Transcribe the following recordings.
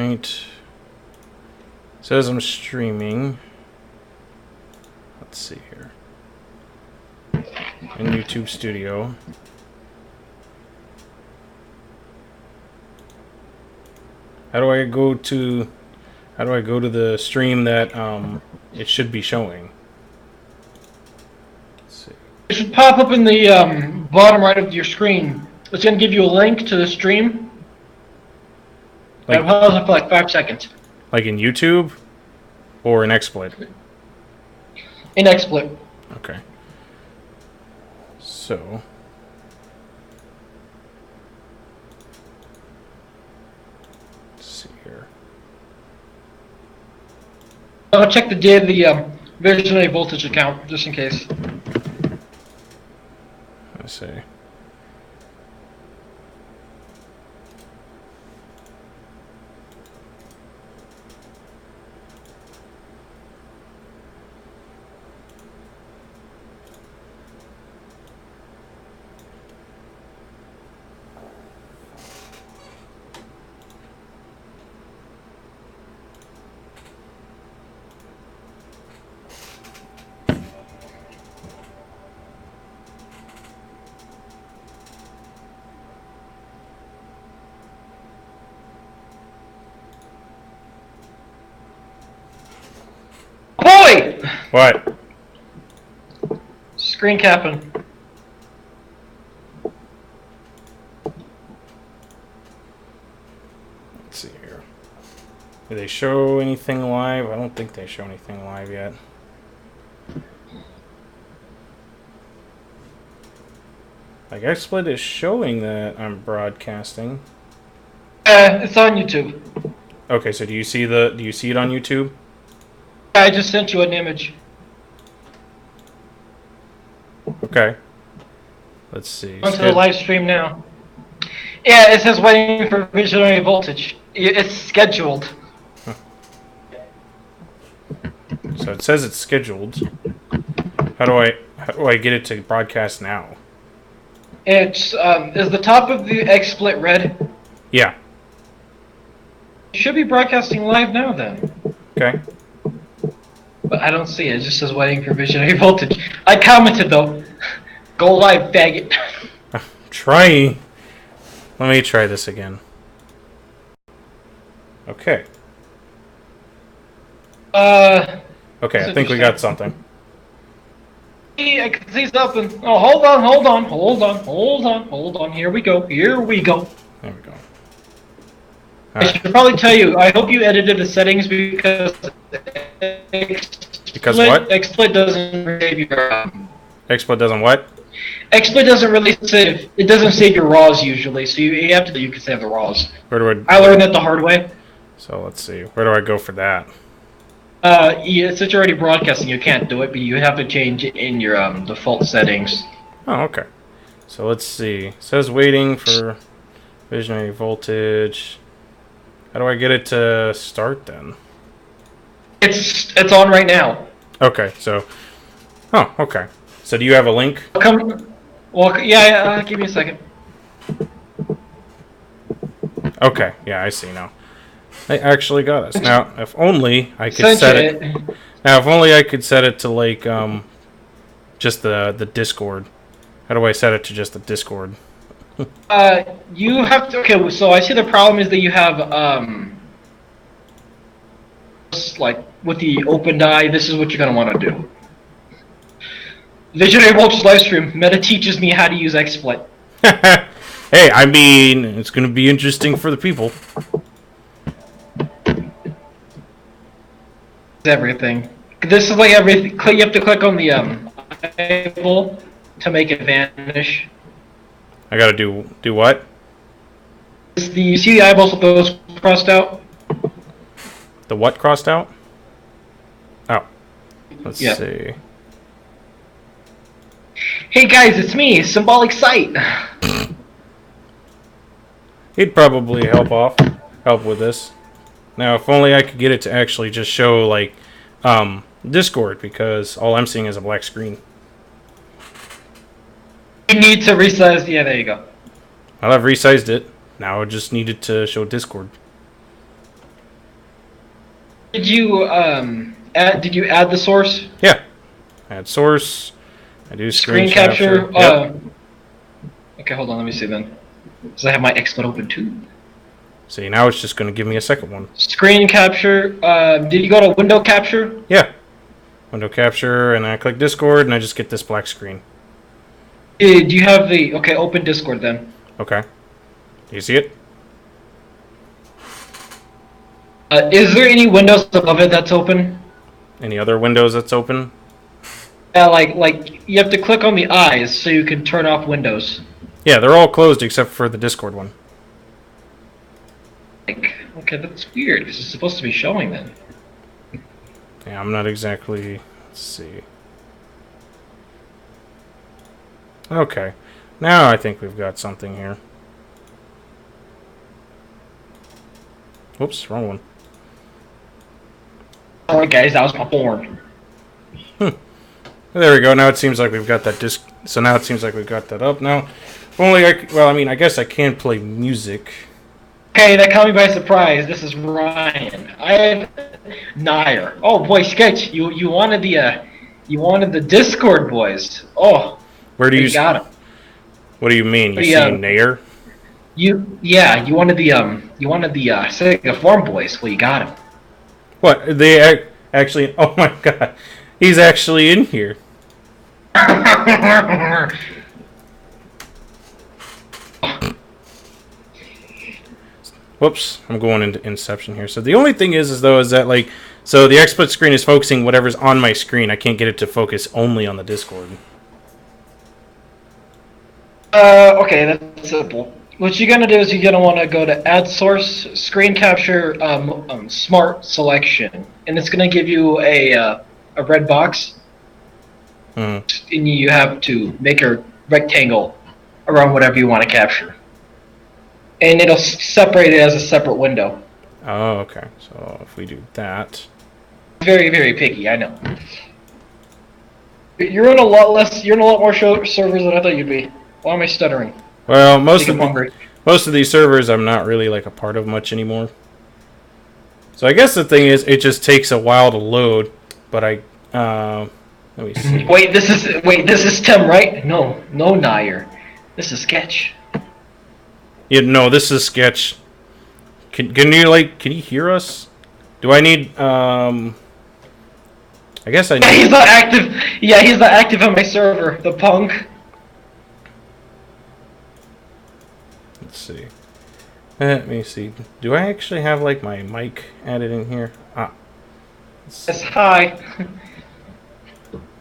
point. It says I'm streaming. Let's see here. In YouTube Studio. How do I go to the stream that it should be showing? Let's see. It should pop up in the bottom right of your screen. It's going to give you a link to the stream. Like, pause it for like 5 seconds. like in YouTube or in XSplit? In XSplit. Okay. So let's see here. I'll check the date of the Visionary Voltage account, just in case. Let's see. Boy! What? Screen capping. Let's see here. Do they show anything live? I don't think they show anything live yet. Like XSplit is showing that I'm broadcasting. It's on YouTube. Okay, so do you see it on YouTube? I just sent you an image. Okay. Let's see. Onto the live stream now. Yeah, it says waiting for Visionary Voltage. It's scheduled. So it says it's scheduled. How do I get it to broadcast now? It's is the top of the XSplit red? Yeah. It should be broadcasting live now then. Okay. But I don't see it. It just says waiting for Visionary Voltage. I commented though. Go live, faggot. Trying. Let me try this again. Okay. Okay, I think we got something. I can see something. Oh, hold on. Here we go. There we go. I should probably tell you, I hope you edited the settings because Because what? XSplit doesn't save your XSplit doesn't what? XSplit doesn't really save. It doesn't save your RAWs usually, so you have to. You can save the RAWs. Where do I learned that the hard way. So let's see. Where do I go for that? Yeah, since you're already broadcasting, you can't do it, but you have to change it in your default settings. Oh, okay. So let's see. It says waiting for Visionary Voltage. How do I get it to start then? It's on right now. Okay, so... Oh, okay. So do you have a link? Well, yeah, give me a second. Okay, yeah, I see now. They actually got us. Now, if only I could set it... Now, if only I could set it to, like, just the Discord. How do I set it to just the Discord? You have to... Okay, so I see the problem is that you have, like, with the OpenDI, this is what you're going to want to do. Visionary Voltage livestream. Meta teaches me how to use XSplit. Hey, I mean, it's going to be interesting for the people. Everything. This is like everything. You have to click on the eyeball to make it vanish. I gotta do what? You see the eyeballs with those crossed out? The what crossed out? Oh. Let's Yeah. see. Hey guys, it's me, Symbolic Sight. He'd probably help with this. Now, if only I could get it to actually just show, like, Discord, because all I'm seeing is a black screen. You need to resize. Yeah, there you go. Well, I've resized it. Now I just needed to show Discord. Did you add the source? Yeah. Add source. I do Screen capture. Yep. Okay, hold on. Let me see then. Because I have my XSplit open too. See, now it's just going to give me a second one. Screen capture. Did you go to window capture? Yeah. Window capture, and I click Discord, and I just get this black screen. Do you have the... Okay, open Discord then. Okay. Do you see it? Is there any windows above it that's open? Any other windows that's open? Yeah, like you have to click on the eyes so you can turn off windows. Yeah, they're all closed except for the Discord one. Like, okay, that's weird because it's supposed to be showing then. Yeah, I'm not exactly... Let's see. Okay. Now I think we've got something here. Whoops, wrong one. Alright guys, that was my porn. There we go. Now it seems like we've got that disc. So now it seems like we've got that up. Now, if only well, I mean, I guess I can play music. Okay, that caught me by surprise. This is Ryan. I have Nair. Oh boy, Sketch, you wanted the Discord boys. Oh, Where do you got him. What do you mean? You Yeah. see Nair? You wanted the Sega Farm boys. Well, you got him. What? They actually? Oh my god, he's actually in here. Whoops, I'm going into Inception here. So the only thing is that like, so the XSplit screen is focusing whatever's on my screen. I can't get it to focus only on the Discord. Okay, that's simple. What you're gonna do is you're gonna want to go to Add Source, Screen Capture, Smart Selection, and it's gonna give you a red box, and you have to make a rectangle around whatever you want to capture, and it'll separate it as a separate window. Oh, okay. So if we do that, Very, very picky, I know. You're in a lot more servers than I thought you'd be. Why am I stuttering? well, most of these servers I'm not really like a part of much anymore. So I guess the thing is, it just takes a while to load. But let me see. Wait, this is Tim, right? No, Nair. This is Sketch. Yeah, no, this is Sketch. Can you hear us? Do I need I guess I need. Yeah, he's not active. Yeah, he's not active on my server. The punk. Let's see. Let me see. Do I actually have like my mic added in here? Says hi.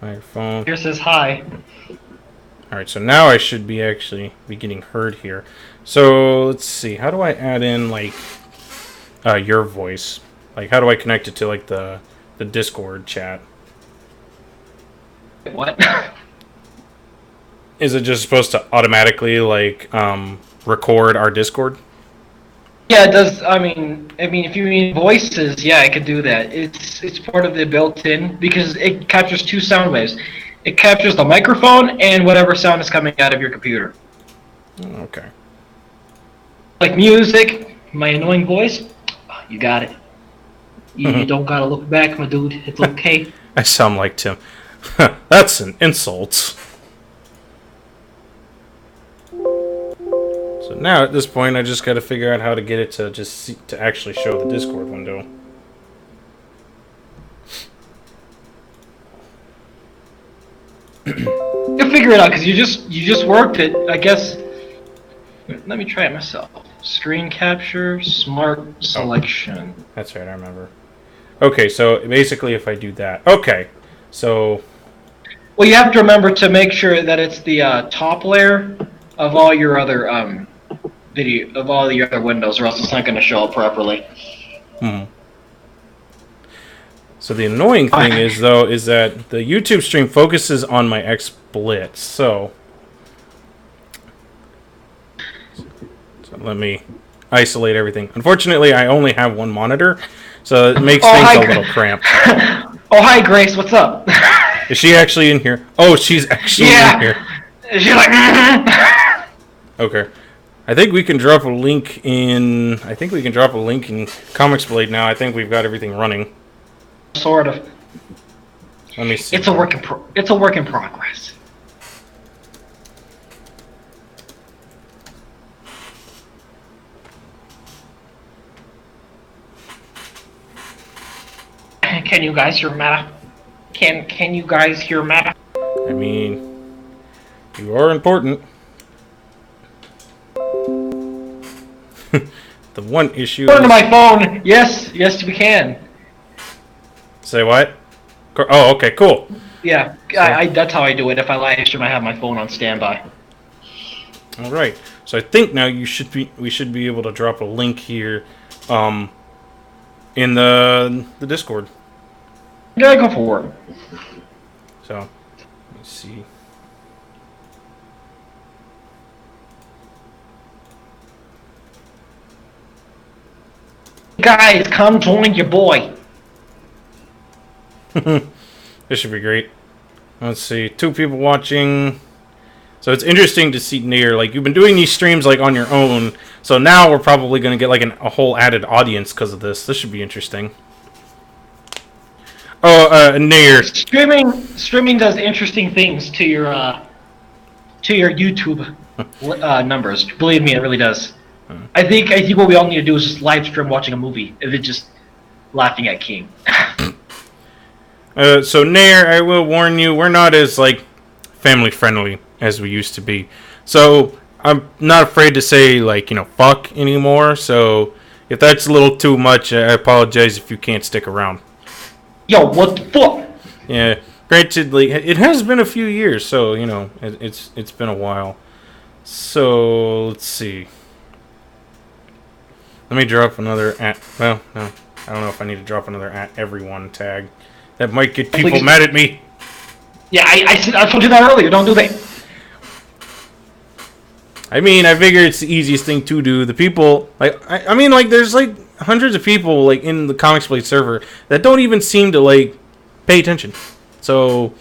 Microphone. Here says hi. Alright, so now I should be actually be getting heard here. So let's see. How do I add in like your voice? Like how do I connect it to like the Discord chat? What? Is it just supposed to automatically like record our Discord? Yeah, it does. I mean, if you mean voices, yeah, I could do that. It's part of the built-in because it captures two sound waves. It captures the microphone and whatever sound is coming out of your computer. Okay. Like music, my annoying voice, you got it. You don't gotta look back, my dude. It's okay. I sound like Tim. That's an insult. So now at this point, I just got to figure out how to get it to to actually show the Discord window. You'll figure it out because you just worked it. I guess. Let me try it myself. Screen capture, smart selection. That's right, I remember. Okay, so basically, if I do that, okay, so. Well, you have to remember to make sure that it's the top layer of all your other of all your other windows, or else it's not going to show up properly. So the annoying thing is that the YouTube stream focuses on my XSplit. So let me isolate everything. Unfortunately, I only have one monitor, so it makes things a little cramped. Oh, hi, Grace. What's up? Is she actually in here? Oh, she's actually in here. She's like. Okay. I think we can drop a link in. Comics Blade now. I think we've got everything running. sort of. Let me see. It's a work in progress. Can you guys hear Meta? Can you guys hear Meta? I mean, you are important. The one issue. Turn to my phone. Yes, we can. Say what? Oh, okay, cool. Yeah, that's how I do it. If I live stream, I have my phone on standby. All right. So I think now we should be able to drop a link here, in the Discord. Yeah, go for it. So let me see. Guys, come join your boy. This should be great. Let's see. 2 people watching. So it's interesting to see Nair. Like, you've been doing these streams like on your own. So now we're probably going to get like a whole added audience because of this. This should be interesting. Oh, Nair. Streaming does interesting things to your YouTube numbers. Believe me, it really does. I think what we all need to do is just live stream watching a movie, and then just laughing at King. So Nair, I will warn you, we're not as like family friendly as we used to be. So I'm not afraid to say like, fuck anymore. So if that's a little too much, I apologize if you can't stick around. Yo, what the fuck? Yeah, granted, like it has been a few years, so it's been a while. So let's see. Let me drop another at. Well, no, I don't know if I need to drop another at everyone tag. That might get people mad at me. Yeah, I told you that earlier. Don't do that. I mean, I figure it's the easiest thing to do. The people, like, I mean, like, there's like hundreds of people like in the Comics Blade server that don't even seem to like pay attention. So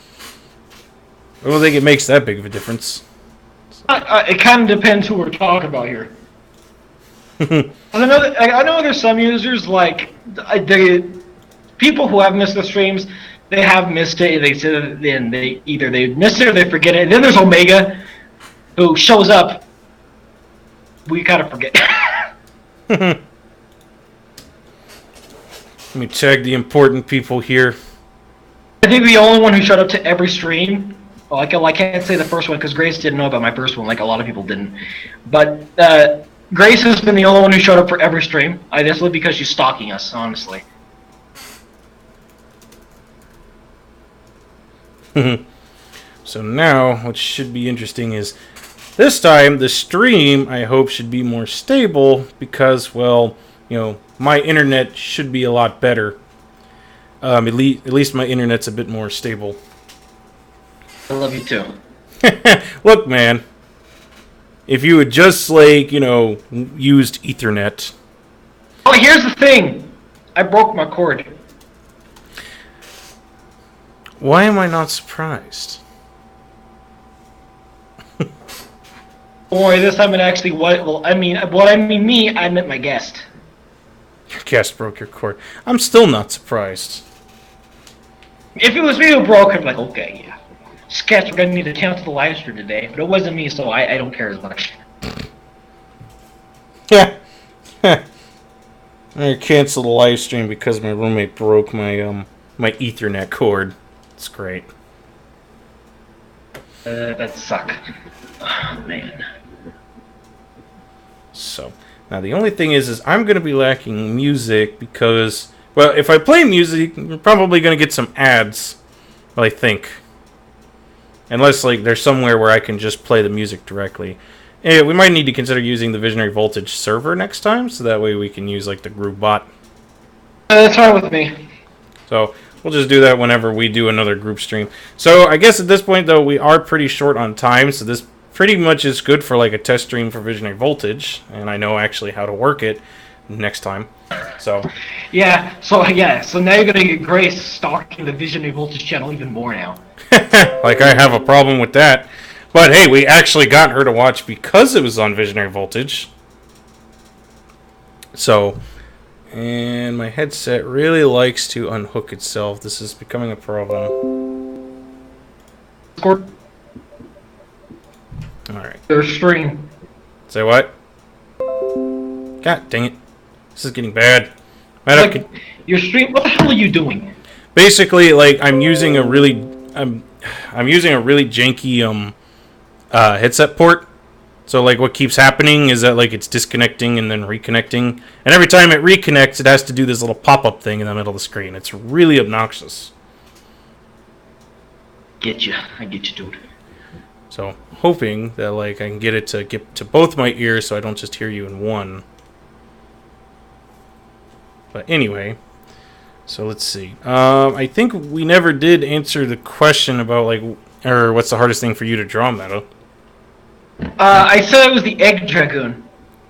I don't think it makes that big of a difference. It kind of depends who we're talking about here. I know there's some users like people who have missed the streams. They have missed it. They said then they either they missed it or they forget it. And then there's Omega, who shows up. We kind of forget. Let me check the important people here. I think the only one who showed up to every stream. Well, I can't say the first one because Grace didn't know about my first one, like a lot of people didn't. But Grace has been the only one who showed up for every stream. That's because she's stalking us, honestly. So now, what should be interesting is this time the stream, I hope, should be more stable because, well, my internet should be a lot better. At least my internet's a bit more stable. I love you too. Look, man. If you had just, like, used Ethernet. Oh, here's the thing. I broke my cord. Why am I not surprised? Don't worry, this time it actually I meant my guest. Your guest broke your cord. I'm still not surprised. If it was me who broke it, I'm like, okay, yeah. Sketch, we're gonna need to cancel the live stream today, but it wasn't me, so I don't care as much. Yeah. I canceled the live stream because my roommate broke my my Ethernet cord. It's great. That suck. Oh, man. So, now the only thing is I'm going to be lacking music because, well, if I play music, you're probably going to get some ads, I think. Unless, like, there's somewhere where I can just play the music directly. Yeah, we might need to consider using the Visionary Voltage server next time, so that way we can use, like, the Groove bot. That's fine with me. So, we'll just do that whenever we do another group stream. So, I guess at this point, though, we are pretty short on time, so this pretty much is good for, like, a test stream for Visionary Voltage, and I know actually how to work it next time. So so now you're gonna get Grace stalking the Visionary Voltage channel even more now. like, I have a problem with that. But hey, we actually got her to watch because it was on Visionary Voltage. So, And my headset really likes to unhook itself. This is becoming a problem. Discord. Alright. Their stream. Say what? God dang it. This is getting bad. Like, your stream. What the hell are you doing? Basically, like, I'm using a really janky headset port. So like what keeps happening is that like it's disconnecting and then reconnecting. And every time it reconnects, it has to do this little pop-up thing in the middle of the screen. It's really obnoxious. I get you, dude. So hoping that like I can get it to get to both my ears so I don't just hear you in one. But anyway, so let's see. I think we never did answer the question about like, or what's the hardest thing for you to draw, Meadow? I said it was the Egg Dragoon.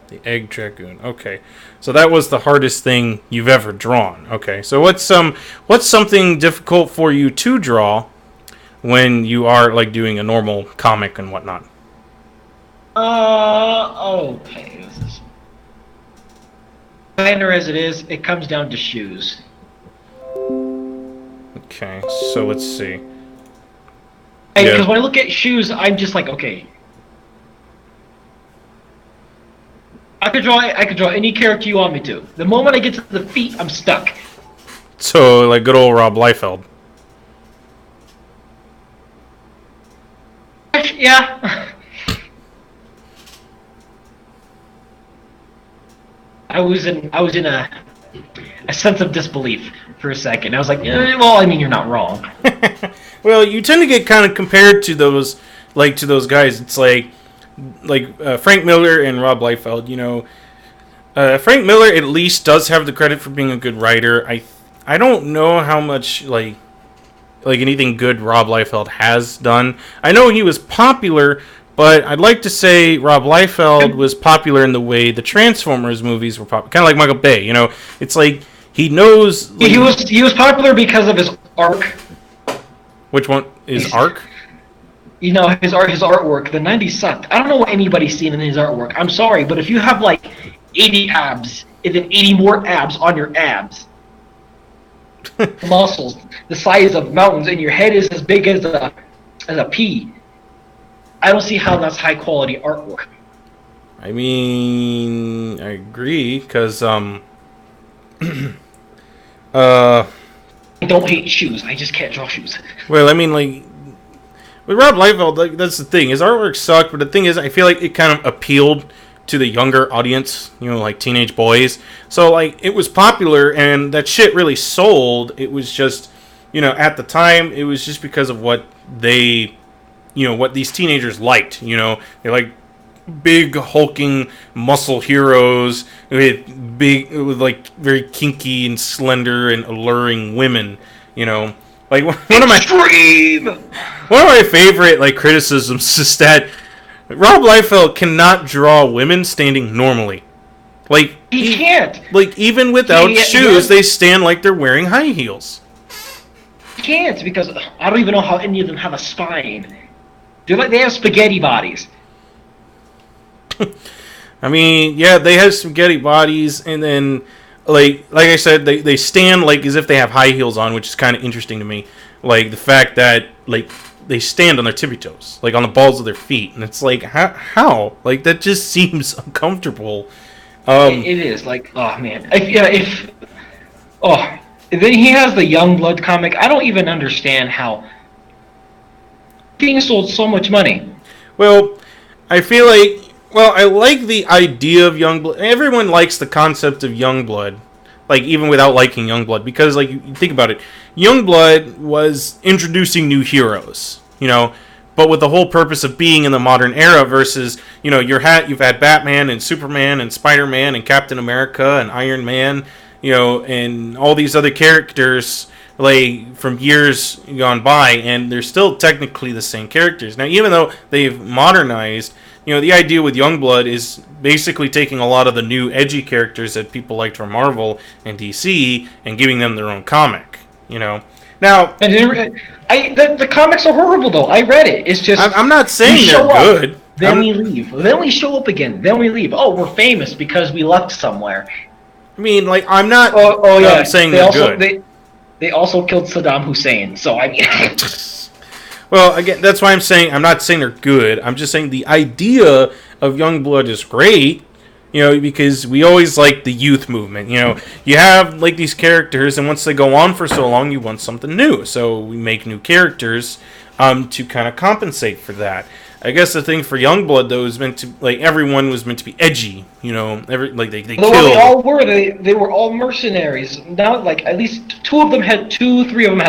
The Egg Dragoon. Okay, so that was the hardest thing you've ever drawn. Okay, so what's something difficult for you to draw when you are like doing a normal comic and whatnot? Okay. This is minor as it is. It comes down to shoes. Okay, so let's see. Because when I look at shoes, I'm just like, okay. I could draw any character you want me to. The moment I get to the feet, I'm stuck. So, like good old Rob Liefeld. Yeah. I was in a sense of disbelief for a second. I was like, well, I mean, you're not wrong. Well, you tend to get kind of compared to those guys. It's like Frank Miller and Rob Liefeld. You know, Frank Miller at least does have the credit for being a good writer. I don't know how much like anything good Rob Liefeld has done. I know he was popular, but I'd like to say Rob Liefeld was popular in the way the Transformers movies were popular. Kind of like Michael Bay. You know, it's like he knows. Like, he was popular because of his arc. Which one is arc? You know, his artwork, the 90s sucked. I don't know what anybody's seen in his artwork. I'm sorry, but if you have like 80 abs, and then 80 more abs on your abs, muscles the size of mountains, and your head is as big as a pea, I don't see how that's high quality artwork. I mean, I agree, because I don't hate shoes. I just can't draw shoes. Well, I mean, like, with Rob Liefeld, like, that's the thing. His artwork sucked, but the thing is, I feel like it kind of appealed to the younger audience, you know, like teenage boys. So, like, it was popular, and that shit really sold. It was just, you know, at the time, it was just because of what they, you know, what these teenagers liked. You know, they like big hulking muscle heroes with like very kinky and slender and alluring women. You know, like one of my favorite like criticisms is that Rob Liefeld cannot draw women standing normally. Like he can't. Like even without shoes, they stand like they're wearing high heels. He can't because I don't even know how any of them have a spine. They have spaghetti bodies. I mean, yeah, they have spaghetti bodies, and then, like I said, they stand like as if they have high heels on, which is kind of interesting to me. Like the fact that like they stand on their tippy toes, like on the balls of their feet, and it's like how? Like that just seems uncomfortable. It is like, oh man, and then he has the Youngblood comic. I don't even understand how being sold so much money. Well, I feel like. Well, I like the idea of Youngblood. Everyone likes the concept of Youngblood, like even without liking Youngblood, because like you think about it, Youngblood was introducing new heroes, you know, but with the whole purpose of being in the modern era versus, you know, you've had Batman and Superman and Spider-Man and Captain America and Iron Man, you know, and all these other characters like from years gone by, and they're still technically the same characters. Now, even though they've modernized, you know, the idea with Youngblood is basically taking a lot of the new edgy characters that people liked from Marvel and DC and giving them their own comic, you know. Now, the comics are horrible, though. I read it. It's just... I'm not saying they're good. Then we leave. Then we show up again. Then we leave. Oh, we're famous because we left somewhere. I mean, like, I'm not yeah. saying they they're also good. they also killed Saddam Hussein. So I mean, Well, again, that's why I'm saying I'm not saying they're good. I'm just saying the idea of Youngblood is great, because we always like the youth movement. You have like these characters, and once they go on for so long, you want something new. So we make new characters to kind of compensate for that. I guess the thing for Youngblood though is meant to like everyone was meant to be edgy. They well, kill. they all were. They were all mercenaries. Now, like at least three of them had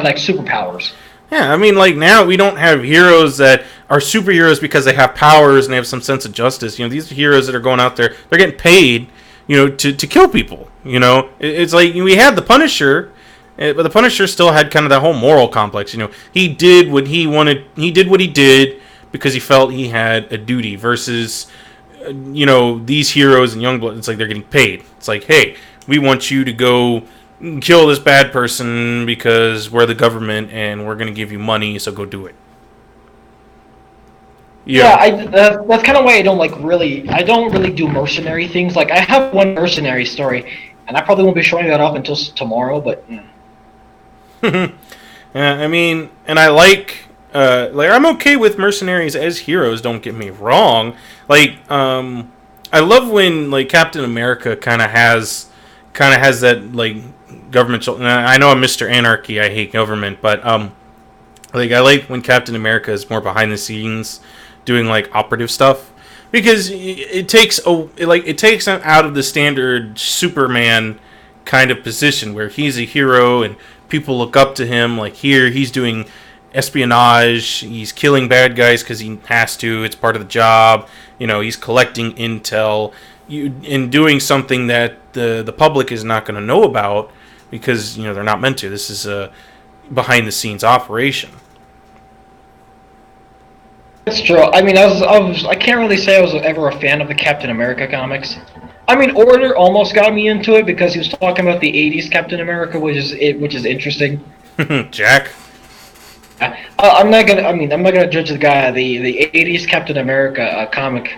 like superpowers. Yeah, I mean, like, now we don't have heroes that are superheroes because they have powers and they have some sense of justice. These are heroes that are going out there, they're getting paid, to kill people. It's like we had the Punisher, but the Punisher still had kind of that whole moral complex. He did what he wanted, he did what he did because he felt he had a duty versus, these heroes in Youngblood, it's like they're getting paid. It's like, hey, we want you to go kill this bad person because we're the government and we're going to give you money, so go do it. That's kind of why I don't really do mercenary things. Like I have one mercenary story, and I probably won't be showing that off until tomorrow. But yeah, I mean, and I like I'm okay with mercenaries as heroes. Don't get me wrong. I love when like Captain America kind of has that like government. I know I'm Mr. Anarchy. I hate government, but I like when Captain America is more behind the scenes, doing like operative stuff, because it takes him out of the standard Superman kind of position where he's a hero and people look up to him. Like here, he's doing espionage. He's killing bad guys because he has to. It's part of the job. He's collecting intel. In doing something that the public is not going to know about because they're not meant to. This is a behind the scenes operation. that's true. I mean, I can't really say I was ever a fan of the Captain America comics. I mean, Order almost got me into it because he was talking about the '80s Captain America, which is interesting. Jack. I'm not gonna judge the guy. The '80s Captain America comic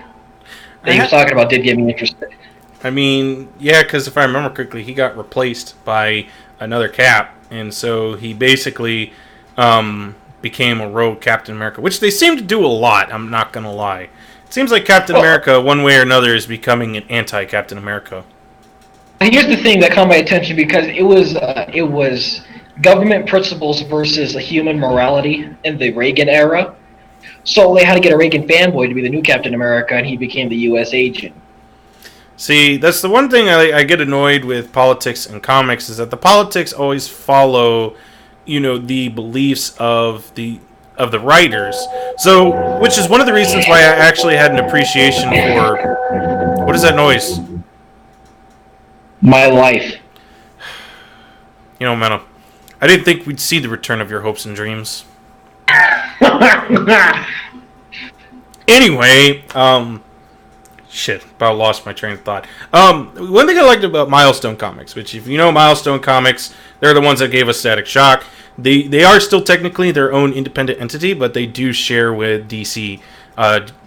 that he was talking about did get me interested. I mean, yeah, because if I remember correctly, he got replaced by another Cap, and so he basically became a rogue Captain America, which they seem to do a lot. I'm not gonna lie. It seems like Captain America, one way or another, is becoming an anti-Captain America. Here's the thing that caught my attention because it was government principles versus a human morality in the Reagan era. So they had to get a Reagan fanboy to be the new Captain America, and he became the U.S. agent. See, that's the one thing I get annoyed with politics and comics is that the politics always follow, the beliefs of the writers. So, which is one of the reasons why I actually had an appreciation for. What is that noise? My life. Mano, I didn't think we'd see the return of your hopes and dreams. Anyway, shit, about lost my train of thought. One thing I liked about Milestone Comics, which if you know Milestone Comics, they're the ones that gave us Static Shock. They are still technically their own independent entity, but they do share with DC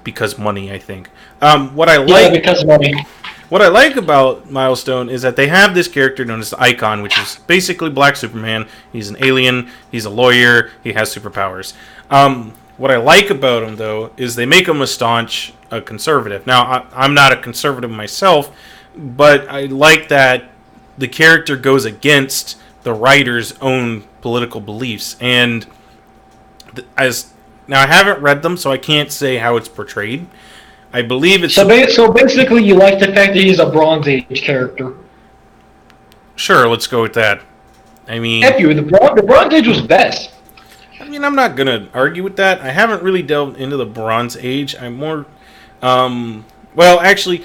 because money, I think. Because money. What I like about Milestone is that they have this character known as the Icon, which is basically Black Superman. He's an alien, he's a lawyer, he has superpowers. What I like about him, though, is they make him a staunch conservative. Now, I'm not a conservative myself, but I like that the character goes against the writer's own political beliefs. And now I haven't read them, so I can't say how it's portrayed. I believe it's... So basically you like the fact that he's a Bronze Age character. Sure, let's go with that. I mean... The Bronze Age was best. I mean, I'm not going to argue with that. I haven't really delved into the Bronze Age. I'm more... well, actually...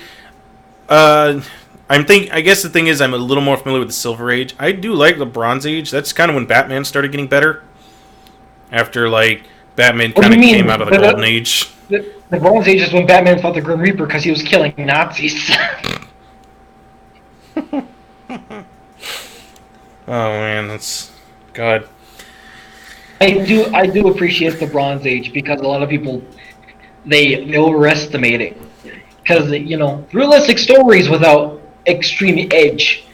I guess the thing is I'm a little more familiar with the Silver Age. I do like the Bronze Age. That's kind of when Batman started getting better. After, like, Batman kind of came out of the Golden Age. The Bronze Age is when Batman fought the Grim Reaper because he was killing Nazis. Oh, man, that's... God. I do appreciate the Bronze Age because a lot of people, they overestimate it. Because, realistic stories without extreme edge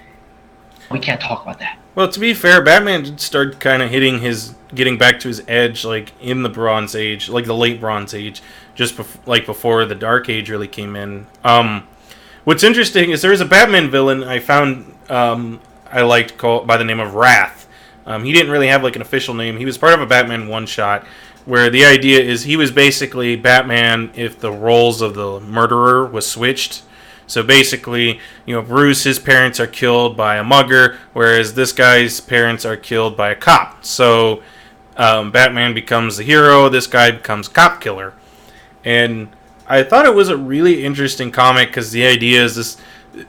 we can't talk about that. Well, to be fair, Batman did start kind of getting back to his edge, like in the Bronze Age, like the late Bronze Age, just before the Dark Age really came in. What's interesting is there's a Batman villain I found I liked called by the name of Wrath. He didn't really have like an official name. He was part of a Batman one-shot where the idea is he was basically Batman if the roles of the murderer was switched. So basically, Bruce, his parents are killed by a mugger, whereas this guy's parents are killed by a cop. So Batman becomes the hero, this guy becomes cop killer. And I thought it was a really interesting comic because the idea is this,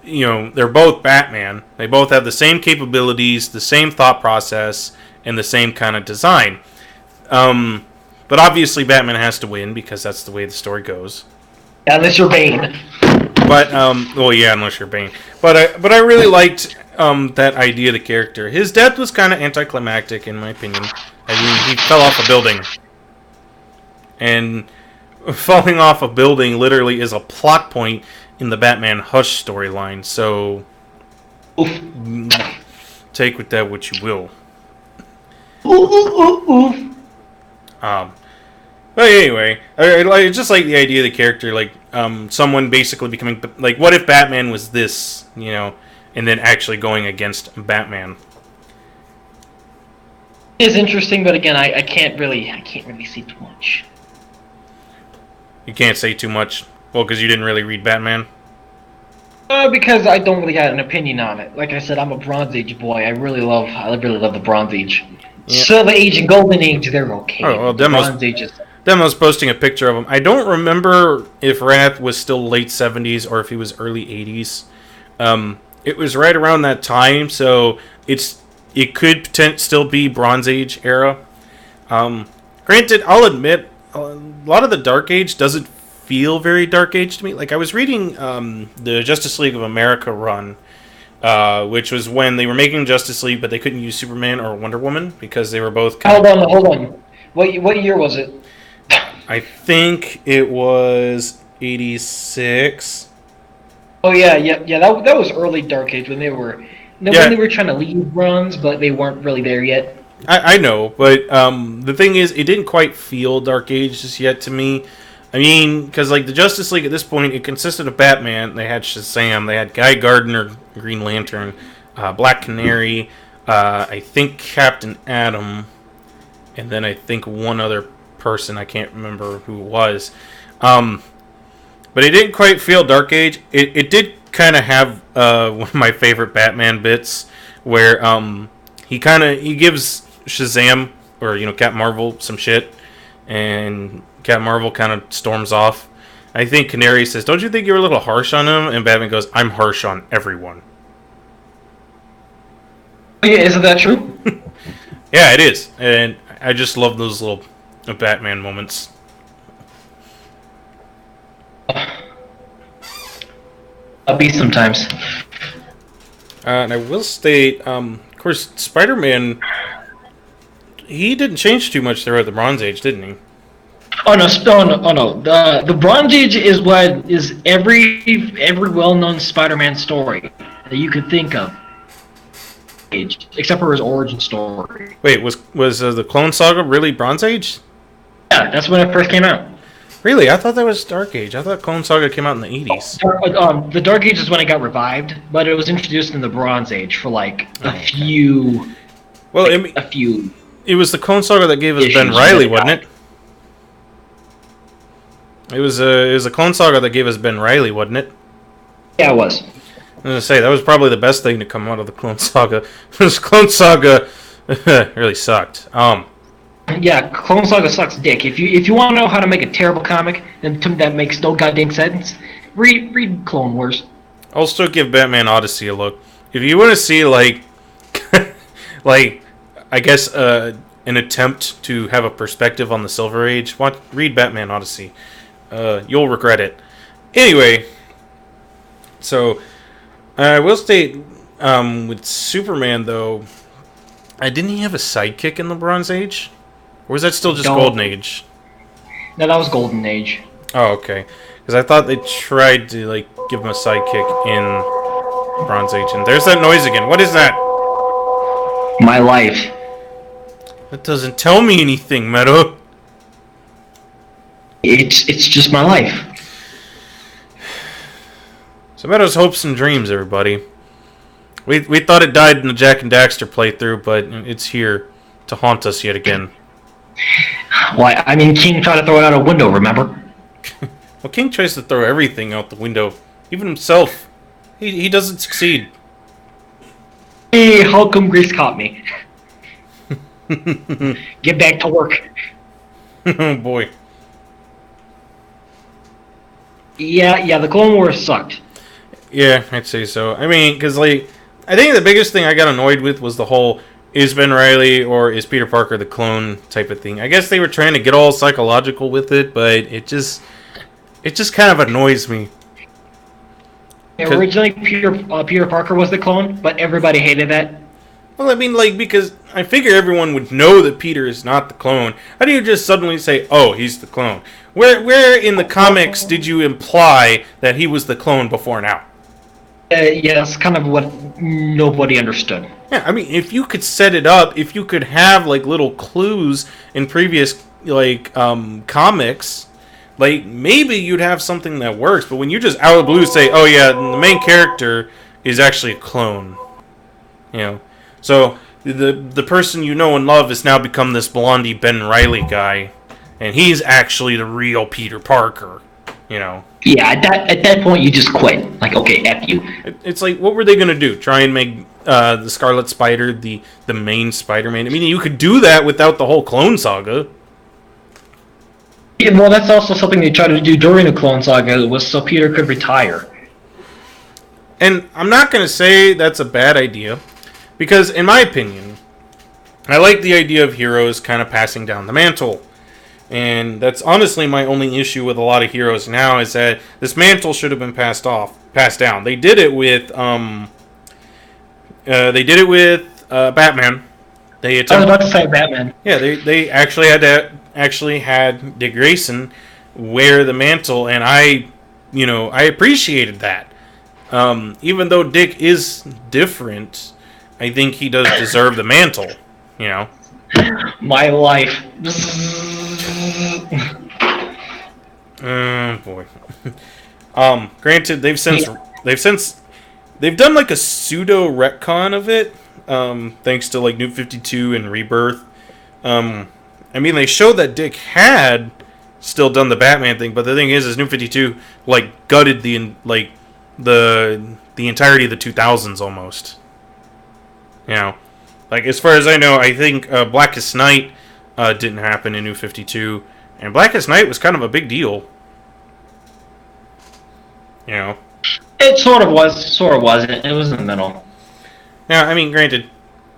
they're both Batman. They both have the same capabilities, the same thought process, and the same kind of design. But obviously Batman has to win because that's the way the story goes. Unless you're Bane. But, well, yeah, unless you're Bane. But I really liked that idea of the character. His death was kind of anticlimactic, in my opinion. I mean, he fell off a building. And falling off a building literally is a plot point in the Batman Hush storyline. So, take with that what you will. But anyway, I just like the idea of the character, like someone basically becoming like, what if Batman was this, and then actually going against Batman. It is interesting, but again, I can't really see too much. You can't say too much, well, because you didn't really read Batman. Because I don't really have an opinion on it. Like I said, I'm a Bronze Age boy. I really love the Bronze Age. Yeah. Silver Age and Golden Age, they're okay. Oh, well, Bronze Age is... Demo's posting a picture of him. I don't remember if Wrath was still late 70s or if he was early 80s. It was right around that time, so it could still be Bronze Age era. Granted, I'll admit, a lot of the Dark Age doesn't feel very Dark Age to me. Like, I was reading the Justice League of America run, which was when they were making Justice League, but they couldn't use Superman or Wonder Woman because they were both... Hold on. What year was it? I think it was 86. Oh yeah. That was early Dark Age when they were trying to lead runs, but they weren't really there yet. I know, but the thing is, it didn't quite feel Dark Age just yet to me. I mean, because like the Justice League at this point, it consisted of Batman. They had Shazam. They had Guy Gardner, Green Lantern, Black Canary. I think Captain Atom, and then I think one other person, I can't remember who it was, but it didn't quite feel Dark Age. It did kind of have one of my favorite Batman bits where he gives Shazam or Captain Marvel some shit, and Captain Marvel kind of storms off. I think Canary says, "Don't you think you're a little harsh on him?" And Batman goes, "I'm harsh on everyone." Yeah, isn't that true? Yeah, it is, and I just love those little Batman moments. I'll be sometimes. And I will state, of course, Spider-Man, he didn't change too much throughout the Bronze Age, didn't he? Oh no! The Bronze Age is what is every well-known Spider-Man story that you could think of. Except for his origin story. Wait, was the Clone Saga really Bronze Age? Yeah, that's when it first came out. Really? I thought that was Dark Age. I thought Clone Saga came out in the 80s. The Dark Age is when it got revived, but it was introduced in the Bronze Age for like a few. Well, a few. It was the Clone Saga that gave us Ben Reilly, wasn't it? It was a Clone Saga that gave us Ben Reilly, wasn't it? Yeah, it was. I was gonna say that was probably the best thing to come out of the Clone Saga. This Clone Saga really sucked. Yeah, Clone Saga sucks dick. If you want to know how to make a terrible comic that makes no goddamn sense, read Clone Wars. I'll still give Batman Odyssey a look. If you want to see like I guess an attempt to have a perspective on the Silver Age, read Batman Odyssey. You'll regret it. Anyway, so I will state with Superman though, didn't he have a sidekick in the Bronze Age? Or was that still just Golden Age? No, that was Golden Age. Oh, okay. Because I thought they tried to like give him a sidekick in Bronze Age. And there's that noise again. What is that? My life. That doesn't tell me anything, Meadow. It's just my life. So Meadow's hopes and dreams, everybody. We thought it died in the Jak and Daxter playthrough, but it's here to haunt us yet again. Why? I mean, King tried to throw it out a window. Remember? Well, King tries to throw everything out the window, even himself. He doesn't succeed. Hey, how come Grease caught me? Get back to work. Oh boy. Yeah, the Clone Wars sucked. Yeah, I'd say so. I mean, because, like, I think the biggest thing I got annoyed with was the whole, is Ben Reilly or is Peter Parker the clone type of thing. I guess they were trying to get all psychological with it, but it just kind of annoys me. Originally, Peter Parker was the clone, but everybody hated that. Well, I mean, like, because I figure everyone would know that Peter is not the clone. How do you just suddenly say, oh, he's the clone? Where in the comics did you imply that he was the clone before now? Yeah, that's kind of what nobody understood. Yeah, I mean, if you could set it up, if you could have, like, little clues in previous, like, comics, like, maybe you'd have something that works. But when you just out of the blue say, oh, yeah, the main character is actually a clone, you know. So, the person you know and love has now become this blondie Ben Reilly guy, and he's actually the real Peter Parker, you know. Yeah, at that point, you just quit. Like, okay, F you. It's like, what were they going to do? Try and make the Scarlet Spider the main Spider-Man? I mean, you could do that without the whole Clone Saga. Yeah, well, that's also something they tried to do during the Clone Saga, was so Peter could retire. And I'm not going to say that's a bad idea, because in my opinion, I like the idea of heroes kind of passing down the mantle. And that's honestly my only issue with a lot of heroes now, is that this mantle should have been passed down. They did it with Batman. I was about to say Batman. Yeah, they actually had Dick Grayson wear the mantle, and I appreciated that. Even though Dick is different, I think he does deserve the mantle. You know. My life. Boy. Granted, they've done like a pseudo retcon of it, thanks to like New 52 and Rebirth. I mean, they showed that Dick had still done the Batman thing, but the thing is New 52 like gutted the entirety of the 2000s almost. You know. Like, as far as I know, I think Blackest Night didn't happen in New 52. And Blackest Night was kind of a big deal. You know? It sort of wasn't. It was in the middle. Now, I mean, granted,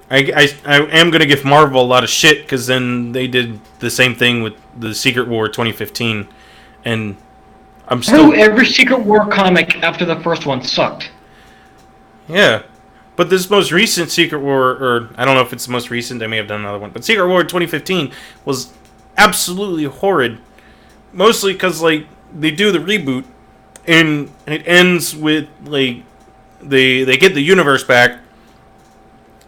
I am going to give Marvel a lot of shit, because then they did the same thing with the Secret War 2015. And I'm still... Every Secret War comic after the first one sucked. Yeah. But this most recent Secret War, or I don't know if it's the most recent, I may have done another one, but Secret War 2015 was absolutely horrid. Mostly because, like, they do the reboot, and it ends with, like, they get the universe back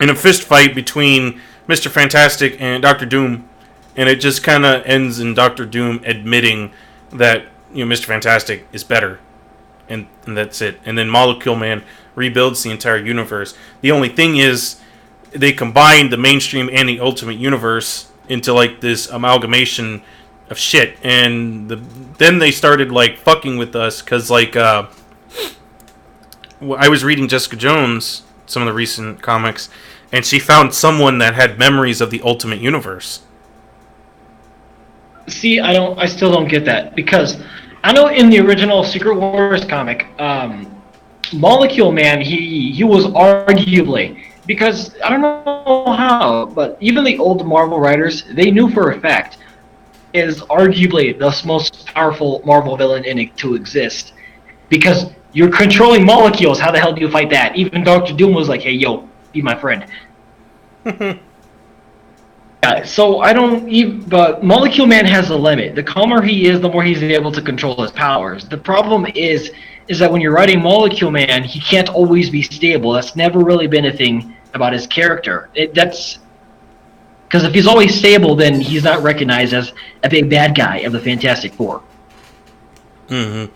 in a fist fight between Mr. Fantastic and Doctor Doom, and it just kind of ends in Doctor Doom admitting that, Mr. Fantastic is better. And that's it. And then Molecule Man rebuilds the entire universe. The only thing is, they combined the mainstream and the Ultimate Universe into like this amalgamation of shit. And then they started like fucking with us, because like I was reading Jessica Jones, some of the recent comics, and she found someone that had memories of the Ultimate Universe. See, I still don't get that, because I know in the original Secret Wars comic, Molecule Man, he was arguably, because I don't know how, but even the old Marvel writers, they knew for a fact, is arguably the most powerful Marvel villain to exist, because you're controlling molecules. How the hell do you fight that? Even Doctor Doom was like, "Hey, yo, be my friend." Yeah, so I don't even, but Molecule Man has a limit. The calmer he is, the more he's able to control his powers. The problem is that when you're writing Molecule Man, he can't always be stable. That's never really been a thing about his character. That's because if he's always stable, then he's not recognized as a big bad guy of the Fantastic Four. Mm-hmm.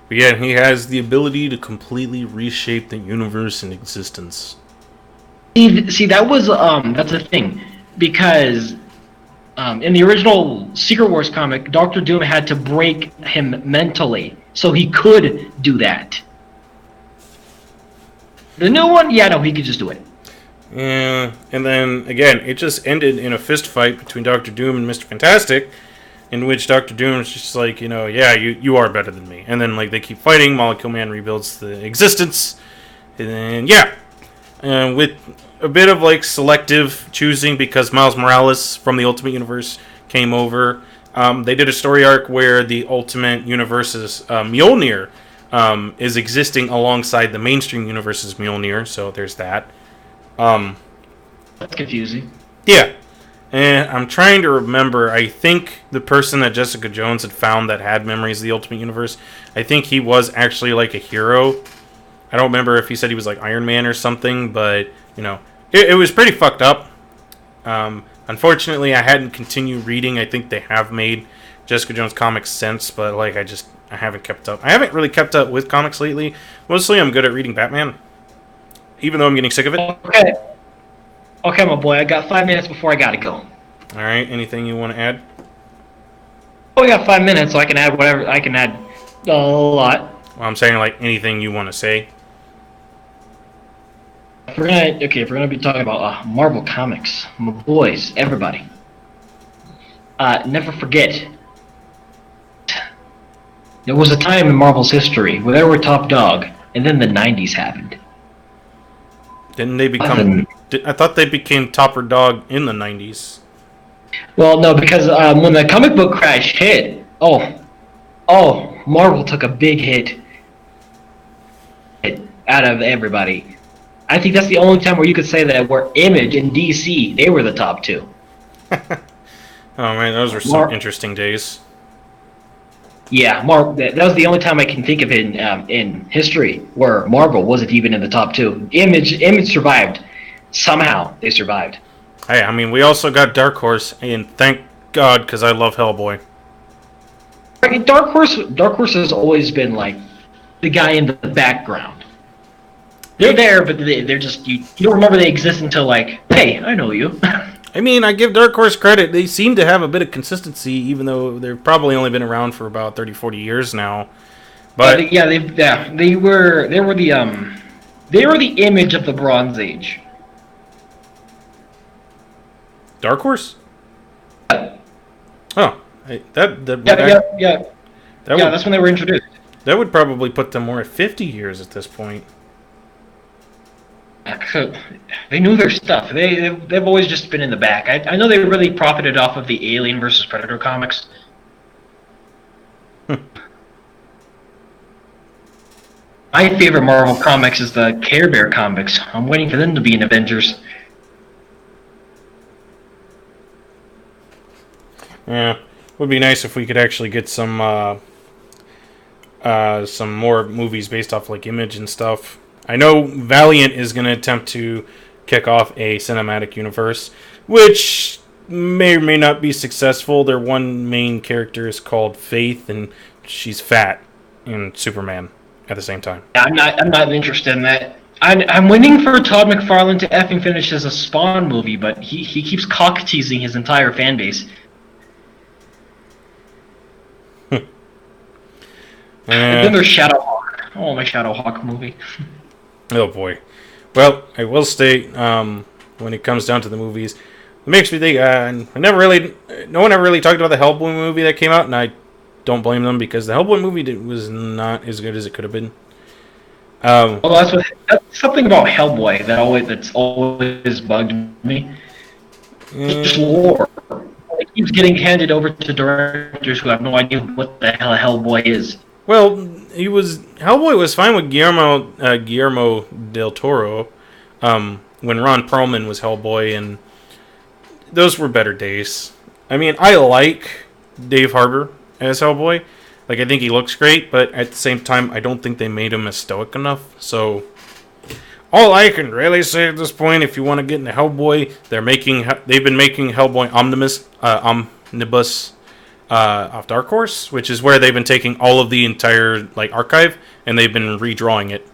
But yeah, he has the ability to completely reshape the universe and existence. See, that was that's the thing, because in the original Secret Wars comic, Doctor Doom had to break him mentally so he could do that. The new one, yeah, no, he could just do it. Yeah, and then again, it just ended in a fist fight between Doctor Doom and Mr. Fantastic, in which Doctor Doom is just like, yeah, you are better than me. And then like they keep fighting, Molecule Man rebuilds the existence, and then yeah, with a bit of like selective choosing because Miles Morales from the Ultimate Universe came over. They did a story arc where the Ultimate Universe's Mjolnir is existing alongside the mainstream universe's Mjolnir, so there's that. That's confusing. Yeah. And I'm trying to remember, I think the person that Jessica Jones had found that had memories of the Ultimate Universe, I think he was actually like a hero. I don't remember if he said he was like Iron Man or something, but, it was pretty fucked up. Unfortunately, I hadn't continued reading. I think they have made Jessica Jones comics since, but like I haven't kept up. I haven't really kept up with comics lately. Mostly I'm good at reading Batman, even though I'm getting sick of it. Okay, my boy, I got 5 minutes before I gotta go. Alright, anything you want to add? Oh, we got 5 minutes, so I can add whatever. I can add a lot. Well, I'm saying like anything you want to say. If we're gonna be talking about Marvel Comics, my boys, everybody. Never forget, there was a time in Marvel's history where they were top dog, and then the '90s happened. Didn't they become? I thought they became topper dog in the '90s. Well, no, because when the comic book crash hit, Marvel took a big hit out of everybody. I think that's the only time where you could say that where Image and DC, they were the top two. Oh man, those were some interesting days. Yeah, that was the only time I can think of it in history where Marvel wasn't even in the top two. Image survived. Somehow they survived. Hey, I mean, we also got Dark Horse, and thank God, because I love Hellboy. Dark Horse has always been like the guy in the background. They're there, but they're just you don't remember they exist until like, hey, I know you. I mean, I give Dark Horse credit. They seem to have a bit of consistency, even though they've probably only been around for about 30, 40 years now. But they were the Image of the Bronze Age. Dark Horse? Oh, Yeah, that's when they were introduced. That would probably put them more at 50 years at this point. They knew their stuff. They've always just been in the back. I know they really profited off of the Alien versus Predator comics. My favorite Marvel comics is the Care Bear comics. I'm waiting for them to be in Avengers. Yeah, would be nice if we could actually get some more movies based off like Image and stuff. I know Valiant is going to attempt to kick off a cinematic universe, which may or may not be successful. Their one main character is called Faith, and she's fat in Superman at the same time. I'm not interested in that. I'm waiting for Todd McFarlane to effing finish as a Spawn movie, but he keeps cock teasing his entire fan base. And then there's Shadowhawk. Oh, my Shadowhawk movie. Oh boy. Well, I will state, when it comes down to the movies, it makes me think. No one ever really talked about the Hellboy movie that came out, and I don't blame them because the Hellboy movie was not as good as it could have been. Well, that's something about Hellboy that's always bugged me. Just lore. It keeps getting handed over to directors who have no idea what the hell Hellboy is. Well, Hellboy was fine with Guillermo del Toro, when Ron Perlman was Hellboy, and those were better days. I mean, I like Dave Harbour as Hellboy. Like, I think he looks great, but at the same time, I don't think they made him as stoic enough. So, all I can really say at this point, if you want to get into Hellboy, they've been making Hellboy Omnibus off Dark Horse, which is where they've been taking all of the entire like archive and they've been redrawing it.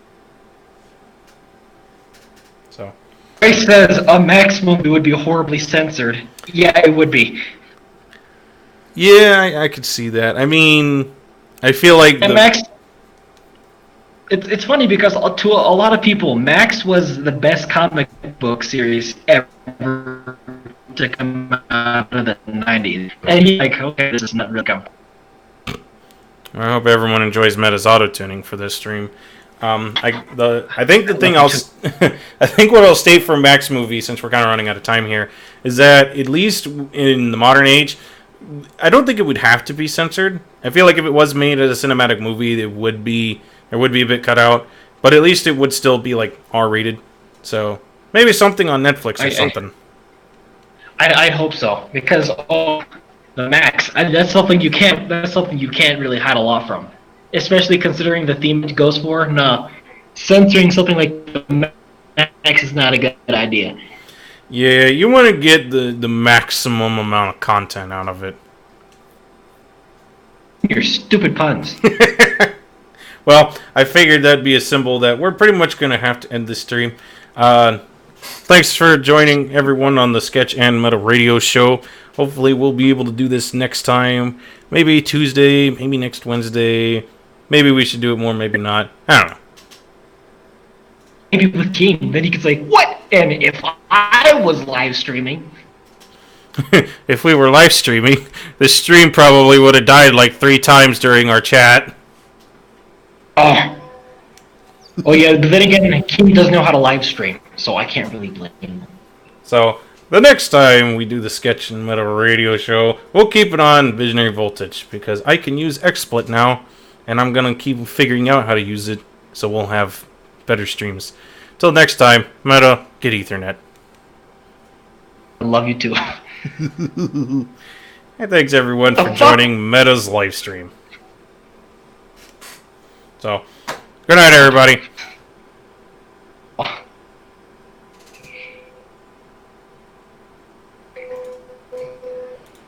So, Grace says a Max movie would be horribly censored. Yeah, it would be. yeah, I could see that. I mean, I feel like And Max. It's funny because to a lot of people, Max was the best comic book series ever to come out of the 90s. And he's like, okay, this is not real comic. I hope everyone enjoys Meta's auto tuning for this stream. I think the thing I think what I'll state for Max movie, since we're kind of running out of time here, is that at least in the modern age, I don't think it would have to be censored. I feel like if it was made as a cinematic movie, there would be a bit cut out, but at least it would still be like R-rated. So maybe something on Netflix or something. I hope so, because the Max, that's something you can't really hide a lot from, especially considering the theme it goes for. No, censoring something like the Max is not a good idea. Yeah, you want to get the maximum amount of content out of it. Your stupid puns. Well, I figured that'd be a symbol that we're pretty much going to have to end this stream. Thanks for joining everyone on the Sketch and Meta Radio Show. Hopefully we'll be able to do this next time. Maybe Tuesday, maybe next Wednesday. Maybe we should do it more, maybe not. I don't know. Maybe with King, then he could say, what? And if I was live streaming... If we were live streaming, the stream probably would have died like 3 times during our chat. Oh yeah, but then again, King doesn't know how to live stream, so I can't really blame him. So, the next time we do the Sketch and Meta Radio Show, we'll keep it on Visionary Voltage, because I can use XSplit now, and I'm going to keep figuring out how to use it, so we'll have better streams. Till next time, Meta, get Ethernet. I love you too. And thanks everyone for joining Meta's live stream. So, good night everybody.